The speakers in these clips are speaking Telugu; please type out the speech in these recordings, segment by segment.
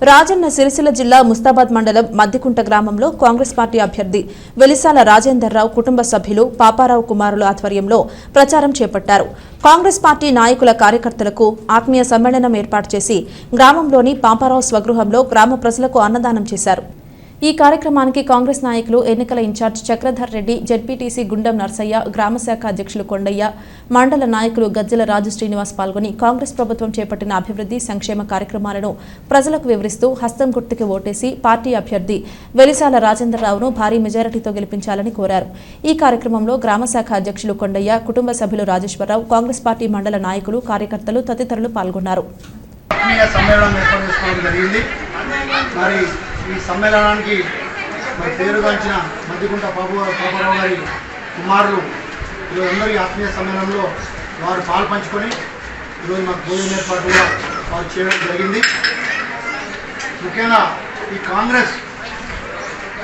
రాజన్న సిరిసిల్ల జిల్లా ముస్తాబాద్ మండలం మద్దికుంట గ్రామంలో కాంగ్రెస్ పార్టీ అభ్యర్థి వెలిసాల రాజేందర్రావు కుటుంబ సభ్యులు పాపారావు కుమారుల ఆధ్వర్యంలో ప్రచారం చేపట్టారు. కాంగ్రెస్ పార్టీ నాయకుల కార్యకర్తలకు ఆత్మీయ సమ్మేళనం ఏర్పాటు చేసి గ్రామంలోని పాపారావు స్వగృహంలో గ్రామ ప్రజలకు అన్నదానం చేశారు. ఈ కార్యక్రమానికి కాంగ్రెస్ నాయకులు ఎన్నికల ఇన్ఛార్జ్ చక్రధర్ రెడ్డి, జెడ్పీటీసీ గుండం నర్సయ్య, గ్రామశాఖ అధ్యక్షులు కొండయ్య, మండల నాయకులు గజ్జల రాజు శ్రీనివాస్ పాల్గొని కాంగ్రెస్ ప్రభుత్వం చేపట్టిన అభివృద్ధి సంక్షేమ కార్యక్రమాలను ప్రజలకు వివరిస్తూ హస్తం గుర్తుకి ఓటేసి పార్టీ అభ్యర్థి వెలిసాల రాజేంద్రరావును భారీ మెజారిటీతో గెలిపించాలని కోరారు. ఈ కార్యక్రమంలో గ్రామశాఖ అధ్యక్షులు కొండయ్య, కుటుంబ సభ్యులు రాజేశ్వరరావు, కాంగ్రెస్ పార్టీ మండల నాయకులు, కార్యకర్తలు తదితరులు పాల్గొన్నారు. ఈ సమ్మేళనానికి పేరుగాంచిన మద్దికుంట పాపారావు గారి కుమారులు వీళ్ళందరి ఆత్మీయ సమ్మేళనంలో వారు పాలు పంచుకొని ఈరోజు మాకు భోజన ఏర్పాటుగా వారు చేయడం జరిగింది. ముఖ్యంగా ఈ కాంగ్రెస్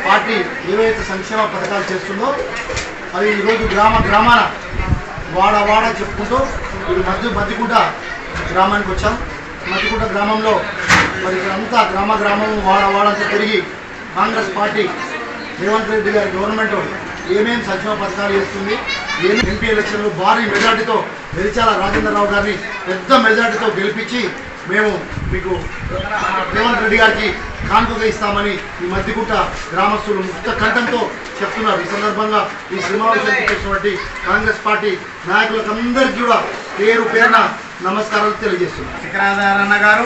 పార్టీ ఏవైతే సంక్షేమ పథకాలు చేస్తుందో అవి ఈరోజు గ్రామాన వాడ చెప్పుకుంటూ వీళ్ళు మద్దికుంట గ్రామానికి వచ్చాం. మద్దికుంట గ్రామంలో మరి అంతా గ్రామం వాడంతా తిరిగి కాంగ్రెస్ పార్టీ రేవంత్ రెడ్డి గారి గవర్నమెంట్ ఏమేమి సంక్షేమ పథకాలు చేస్తుంది, ఏమేమి ఎంపీ ఎలక్షన్లు భారీ మెజార్టీతో వెలిసాల రాజేంద్రరావు గారిని పెద్ద మెజార్టీతో గెలిపించి మేము మీకు రేవంత్ రెడ్డి గారికి కానుకగా ఇస్తామని ఈ మద్దికుంట గ్రామస్తులు ముక్త కంఠంతో చెప్తున్నారు. ఈ సందర్భంగా ఈ సమావేశానికి చేసినటువంటి కాంగ్రెస్ పార్టీ నాయకులకు అందరికీ కూడా పేరున నమస్కారాలు తెలియజేస్తున్నారు. శిఖరాధారణ గారు,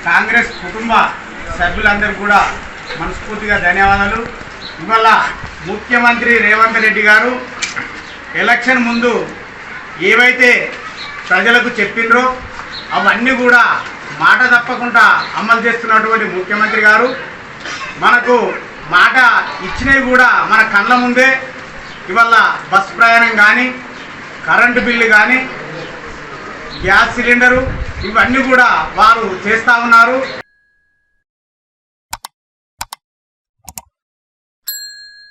కాంగ్రెస్ కుటుంబ సభ్యులందరూ కూడా మనస్ఫూర్తిగా ధన్యవాదాలు. ఇవాళ ముఖ్యమంత్రి రేవంత్ రెడ్డి గారు ఎలక్షన్ ముందు ఏవైతే ప్రజలకు చెప్పిండ్రో అవన్నీ కూడా మాట తప్పకుండా అమలు చేస్తున్నటువంటి ముఖ్యమంత్రి గారు మనకు మాట ఇచ్చినవి కూడా మన కళ్ళ ముందే ఇవాళ బస్ ప్రయాణం కానీ, కరెంటు బిల్లు కానీ, గ్యాస్ సిలిండరు ఇవన్నీ కూడా వారు చేస్తూ ఉన్నారు.